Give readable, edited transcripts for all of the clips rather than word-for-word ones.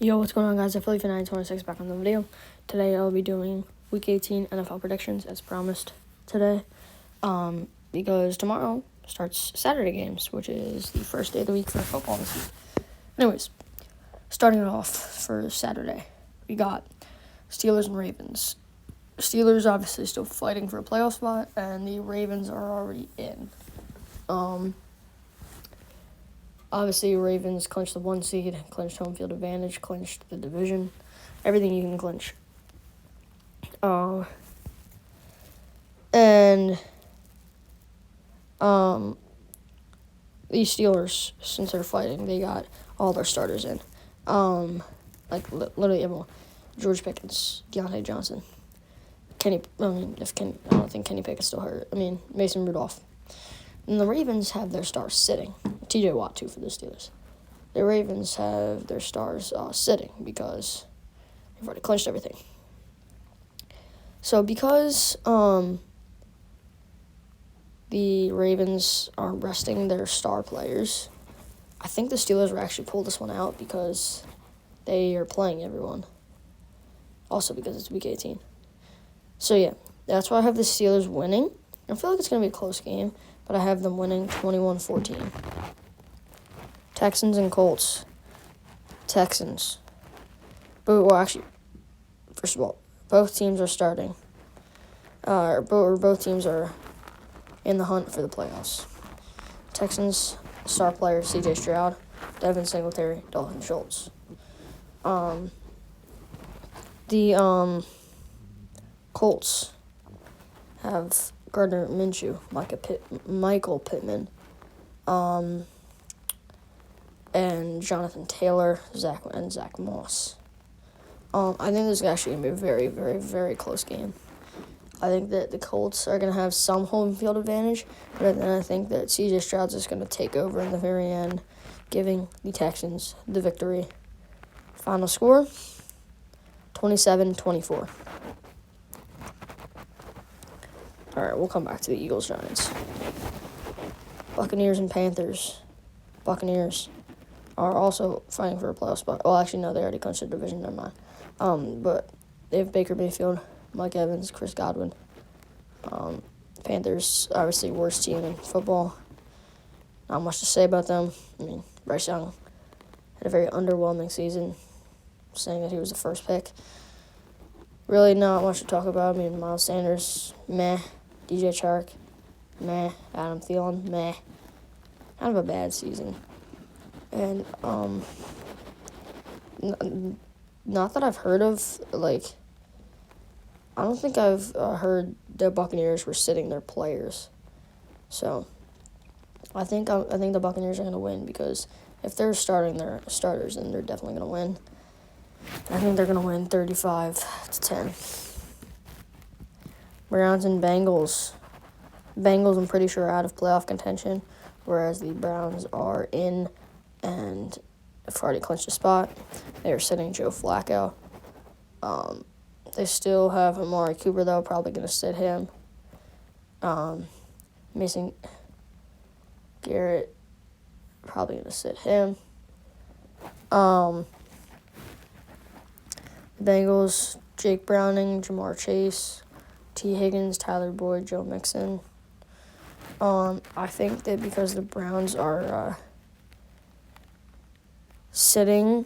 Yo, what's going on, guys? It's Philly for 926 back on the video. Today I'll be doing Week 18 NFL predictions as promised today. Because tomorrow starts Saturday games, which is the first day of the week for football this week. Anyways, starting it off for Saturday, we got Steelers and Ravens. Steelers obviously still fighting for a playoff spot, and the Ravens are already in. Obviously, Ravens clinched the 1 seed, clinched home field advantage, clinched the division, everything you can clinch. These Steelers, since they're fighting, they got all their starters in. Literally everyone. George Pickens, Deontay Johnson, I don't think Kenny Pickett's still hurt. Mason Rudolph. And the Ravens have their stars sitting. TJ Watt, too, for the Steelers. The Ravens have their stars sitting because they've already clinched everything. So because the Ravens are resting their star players, I think the Steelers will actually pull this one out because they are playing everyone. Also because it's Week 18. So, yeah, that's why I have the Steelers winning. I feel like it's going to be a close game, but I have them winning 21-14. Texans and Colts. Texans. First of all, both teams are starting. Both teams are in the hunt for the playoffs. Texans, star player C.J. Stroud, Devin Singletary, Dalton Schultz. The Colts have Gardner Minshew, Michael Pittman, and Jonathan Taylor, Zach Moss. I think this is actually going to be a very, very, very close game. I think that the Colts are going to have some home field advantage, but then I think that C.J. Stroud's just going to take over in the very end, giving the Texans the victory. Final score, 27-24. All right, we'll come back to the Eagles-Giants. Buccaneers and Panthers. Buccaneers are also fighting for a playoff spot. Well, actually, no, they already clinched the division. Never mind. But they have Baker Mayfield, Mike Evans, Chris Godwin. Panthers, obviously, worst team in football. Not much to say about them. Bryce Young had a very underwhelming season, saying that he was the first pick. Really not much to talk about. Miles Sanders, meh. DJ Chark, meh. Adam Thielen, meh. Kind of a bad season. And, not that I've heard of, I don't think I've heard the Buccaneers were sitting their players. So, I think the Buccaneers are going to win because if they're starting their starters, then they're definitely going to win. I think they're going to win 35-10. Browns and Bengals. Bengals, I'm pretty sure, are out of playoff contention, whereas the Browns are in and have already clinched a spot. They are sitting Joe Flacco. They still have Amari Cooper, though, probably going to sit him. Mason Garrett, probably going to sit him. Bengals, Jake Browning, Jamar Chase, T. Higgins, Tyler Boyd, Joe Mixon. I think that because the Browns are sitting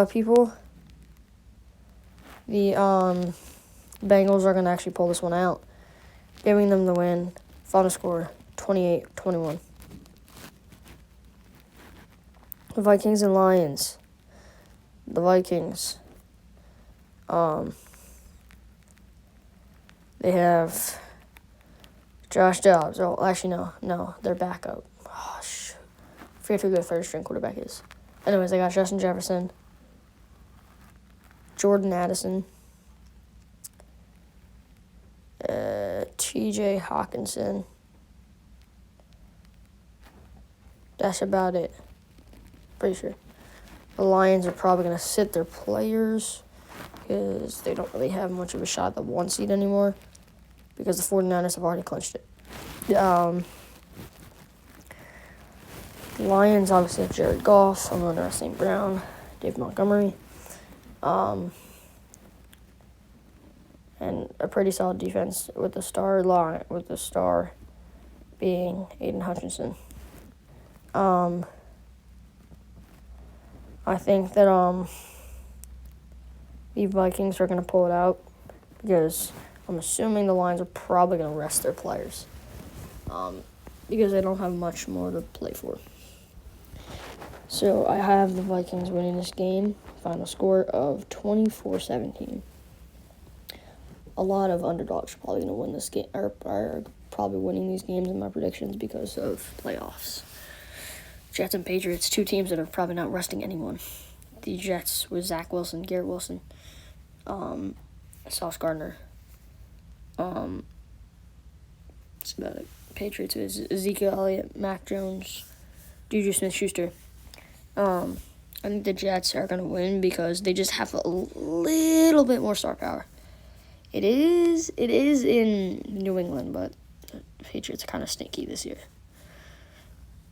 people, the Bengals are going to actually pull this one out, giving them the win. Final score, 28-21. The Vikings and Lions. The Vikings. They have Josh Dobbs. Oh, actually, no, they're backup. Oh, shoot. I forget who their third-string quarterback is. Anyways, they got Justin Jefferson, Jordan Addison, T.J. Hawkinson. That's about it. Pretty sure. The Lions are probably going to sit their players because they don't really have much of a shot at the 1 seed anymore because the 49ers have already clinched it. Lions obviously have Jared Goff, Amon-Ra St. Brown, Dave Montgomery. And a pretty solid defense with the star being Aiden Hutchinson. I think that the Vikings are going to pull it out because I'm assuming the Lions are probably going to rest their players because they don't have much more to play for. So I have the Vikings winning this game, final score of 24-17. A lot of underdogs are probably going to win this game, or are probably winning these games in my predictions because of playoffs. Jets and Patriots, two teams that are probably not resting anyone. The Jets with Zach Wilson, Garrett Wilson, Sauce Gardner. That's about it. Patriots with Ezekiel Elliott, Mac Jones, Juju Smith-Schuster. I think the Jets are going to win because they just have a little bit more star power. It is in New England, but the Patriots are kind of sneaky this year.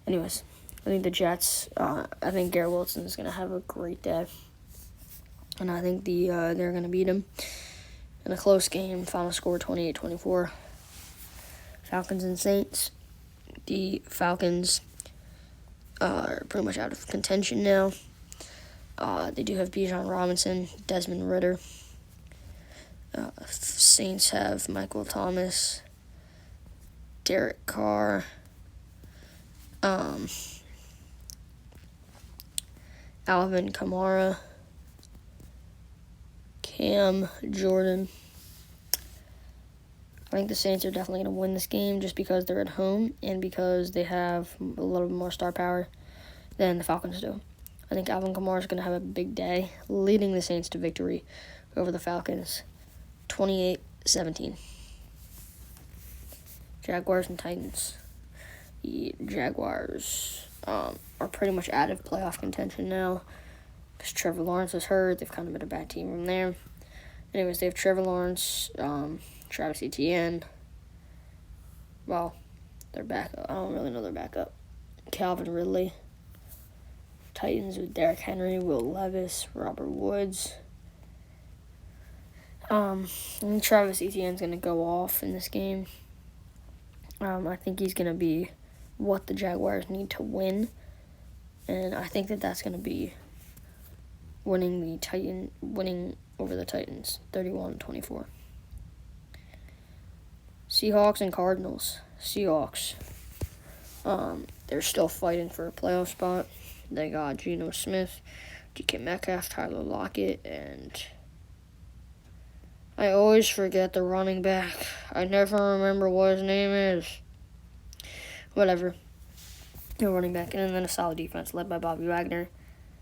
Anyways, I think the Jets, I think Garrett Wilson is going to have a great day. And I think they're going to beat him in a close game. Final score 28-24. Falcons and Saints. The Falcons are pretty much out of contention now. They do have Bijan Robinson, Desmond Ridder. Saints have Michael Thomas, Derek Carr, Alvin Kamara, Cam Jordan. I think the Saints are definitely going to win this game just because they're at home and because they have a little bit more star power than the Falcons do. I think Alvin Kamara is going to have a big day, leading the Saints to victory over the Falcons, 28-17. Jaguars and Titans. The Jaguars are pretty much out of playoff contention now because Trevor Lawrence is hurt. They've kind of been a bad team from there. Anyways, they have Trevor Lawrence, Travis Etienne. Well, their backup. I don't really know their backup. Calvin Ridley. Titans with Derrick Henry, Will Levis, Robert Woods. And Travis Etienne's going to go off in this game. I think he's going to be what the Jaguars need to win. And I think that's going to be winning over the Titans, 31-24. Seahawks and Cardinals. Seahawks. They're still fighting for a playoff spot. They got Geno Smith, DK Metcalf, Tyler Lockett, and I always forget the running back. I never remember what his name is. Whatever. The running back, and then a solid defense led by Bobby Wagner.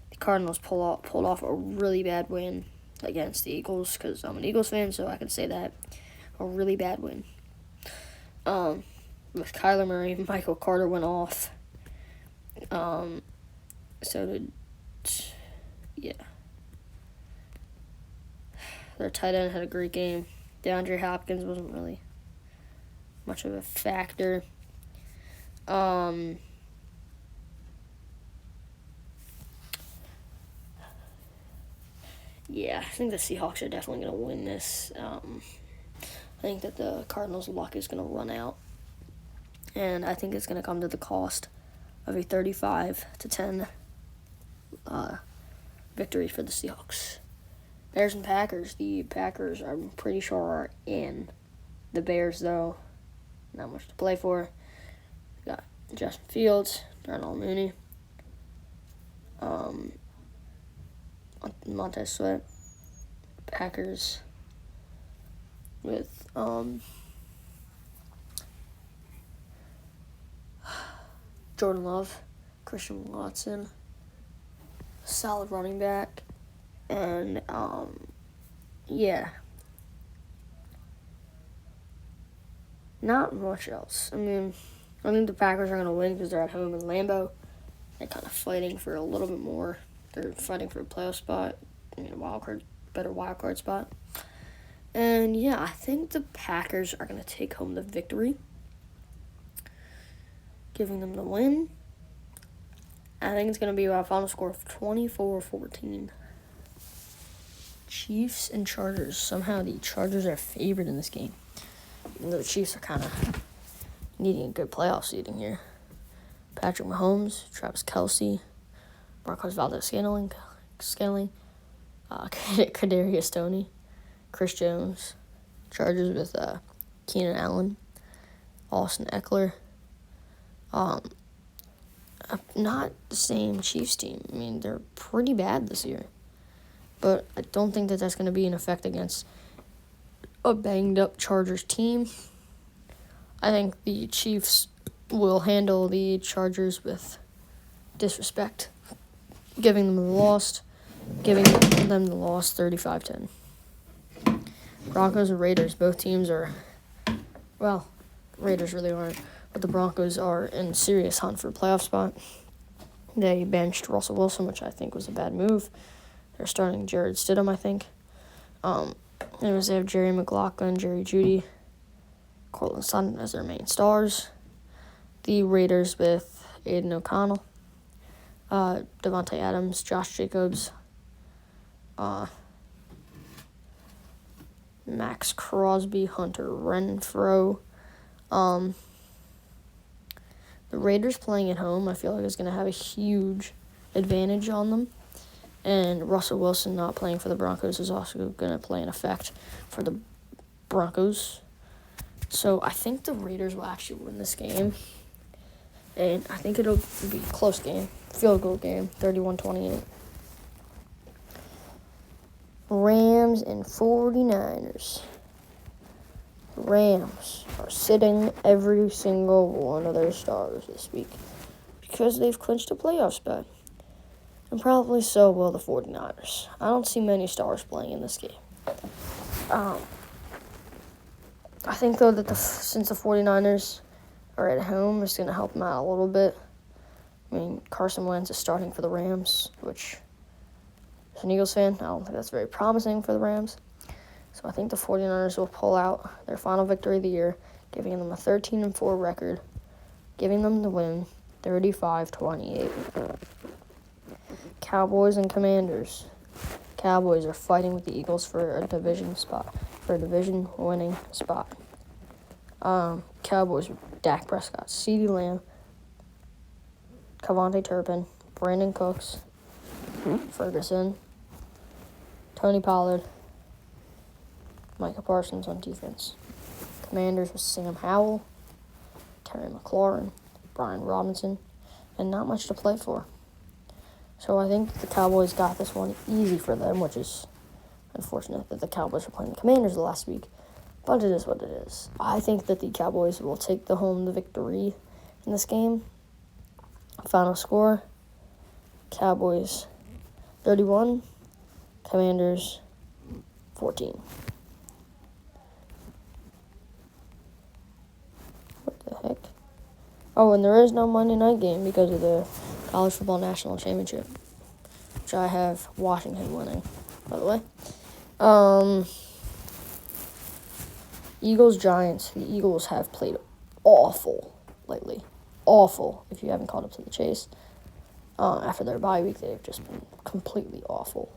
The Cardinals pulled off a really bad win against the Eagles because I'm an Eagles fan, so I can say that. A really bad win. With Kyler Murray, Michael Carter went off. Their tight end had a great game. DeAndre Hopkins wasn't really much of a factor. I think the Seahawks are definitely going to win this. I think that the Cardinals' luck is going to run out. And I think it's going to come to the cost of a 35-10 victory for the Seahawks. Bears and Packers. The Packers, I'm pretty sure, are in. The Bears, though, not much to play for. We got Justin Fields, Darnell Mooney, Montez Sweat. Packers with Jordan Love, Christian Watson, solid running back, and not much else. I mean, I think the Packers are going to win because they're at home in Lambeau. They're kind of fighting for a little bit more. They're fighting for a playoff spot, better wild card spot. And I think the Packers are going to take home the victory, giving them the win. I think it's going to be a final score of 24-14. Chiefs and Chargers. Somehow the Chargers are favored in this game. Even though the Chiefs are kind of needing a good playoff seeding here. Patrick Mahomes, Travis Kelce, Marcos Valdes-Scantling, Kadarius Toney, Chris Jones. Chargers with Keenan Allen, Austin Eckler. Not the same Chiefs team. I mean, they're pretty bad this year. But I don't think that that's going to be an effect against a banged-up Chargers team. I think the Chiefs will handle the Chargers with disrespect, giving them the loss 35-10. Broncos and Raiders, both teams are, well, Raiders really aren't, but the Broncos are in serious hunt for a playoff spot. They benched Russell Wilson, which I think was a bad move. They're starting Jared Stidham, I think. Anyways, they have Jerry McLaughlin, Jerry Jeudy, Cortland Sutton as their main stars. The Raiders with Aiden O'Connell, Devontae Adams, Josh Jacobs, Max Crosby, Hunter Renfrow. The Raiders playing at home, I feel like, is going to have a huge advantage on them. And Russell Wilson not playing for the Broncos is also going to play an effect for the Broncos. So I think the Raiders will actually win this game. And I think it'll be a close game. Field goal game, 31-28. Rams and 49ers. Rams are sitting every single one of their stars this week because they've clinched a playoff spot. And probably so will the 49ers. I don't see many stars playing in this game. I think, though, that since the 49ers are at home, it's going to help them out a little bit. I mean, Carson Wentz is starting for the Rams, which, as an Eagles fan, I don't think that's very promising for the Rams. So I think the 49ers will pull out their final victory of the year, giving them a 13-4 record, giving them the win 35-28. Cowboys and Commanders. Cowboys are fighting with the Eagles for a division winning spot. Cowboys with Dak Prescott, CeeDee Lamb, Cavante Turpin, Brandon Cooks, Ferguson, Tony Pollard, Micah Parsons on defense. Commanders with Sam Howell, Terry McLaurin, Brian Robinson, and not much to play for. So I think the Cowboys got this one easy for them, which is unfortunate that the Cowboys were playing the Commanders last week. But it is what it is. I think that the Cowboys will take the victory in this game. Final score, Cowboys 31, Commanders 14. What the heck? Oh, and there is no Monday night game because of the College Football National Championship, which I have Washington winning, by the way. Eagles-Giants. The Eagles have played awful lately. Awful, if you haven't caught up to the chase. After their bye week, they've just been completely awful.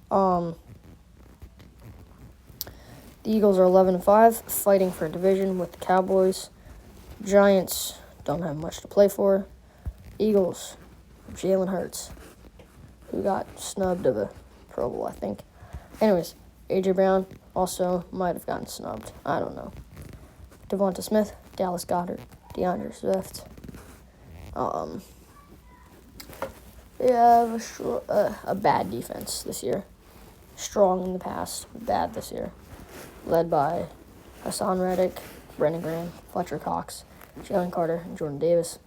The Eagles are 11-5, fighting for a division with the Cowboys. Giants don't have much to play for. Eagles, Jalen Hurts, who got snubbed of a Pro Bowl, I think. Anyways, A.J. Brown also might have gotten snubbed. I don't know. Devonta Smith, Dallas Goedert, DeAndre Swift. They have a bad defense this year. Strong in the past, bad this year. Led by Hassan Reddick, Brendan Graham, Fletcher Cox, Jalen Carter, and Jordan Davis.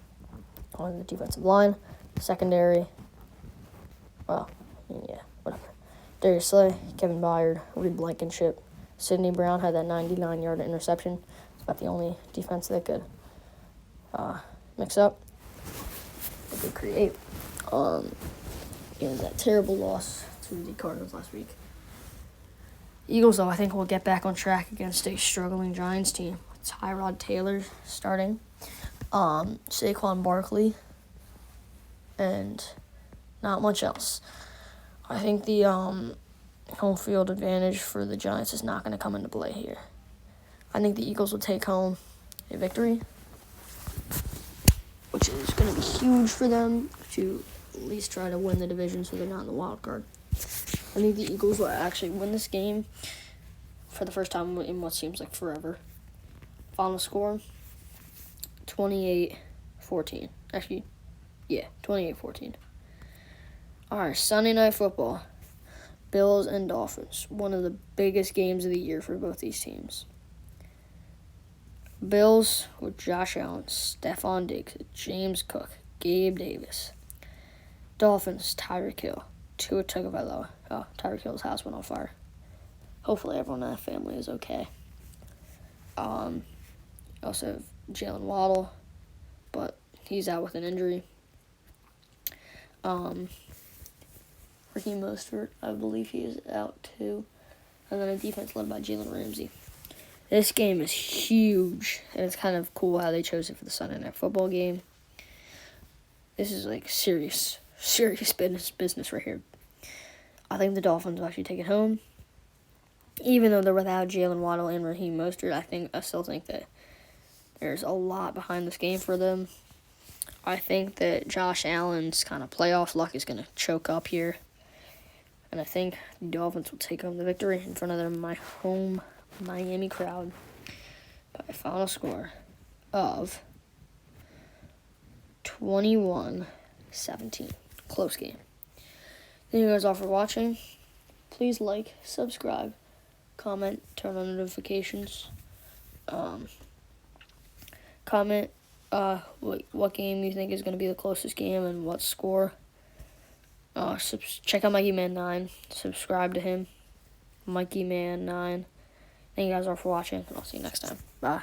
On the defensive line, secondary, whatever. Darius Slay, Kevin Byard, Reed Blankenship, Sidney Brown had that 99-yard interception. It's about the only defense they could mix up. They could create. That terrible loss to the Cardinals last week. Eagles, though, I think will get back on track against a struggling Giants team. Tyrod Taylor starting. Saquon Barkley and not much else. I think the home field advantage for the Giants is not going to come into play here. I think the Eagles will take home a victory, which is going to be huge for them to at least try to win the division so they're not in the wild card. I think the Eagles will actually win this game for the first time in what seems like forever. Final score, 28-14. Actually, yeah, 28-14. All right, Sunday Night Football. Bills and Dolphins. One of the biggest games of the year for both these teams. Bills with Josh Allen, Stephon Diggs, James Cook, Gabe Davis. Dolphins, Tyreek Hill, Tua Tagovailoa. Oh, Tyreek Hill's house went on fire. Hopefully everyone in that family is okay. Also have Jalen Waddle, but he's out with an injury. Raheem Mostert, I believe he is out too. And then a defense led by Jalen Ramsey. This game is huge, and it's kind of cool how they chose it for the Sunday Night Football game. This is like serious business right here. I think the Dolphins will actually take it home. Even though they're without Jalen Waddle and Raheem Mostert, I still think that there's a lot behind this game for them. I think that Josh Allen's kind of playoff luck is going to choke up here. And I think the Dolphins will take home the victory in front of my home Miami crowd by a final score of 21-17. Close game. Thank you guys all for watching. Please like, subscribe, comment, turn on notifications. Comment what game you think is going to be the closest game and what score. Check out Mikey Man 9. Subscribe to him. Mikey Man 9. Thank you guys all for watching, and I'll see you next time. Bye.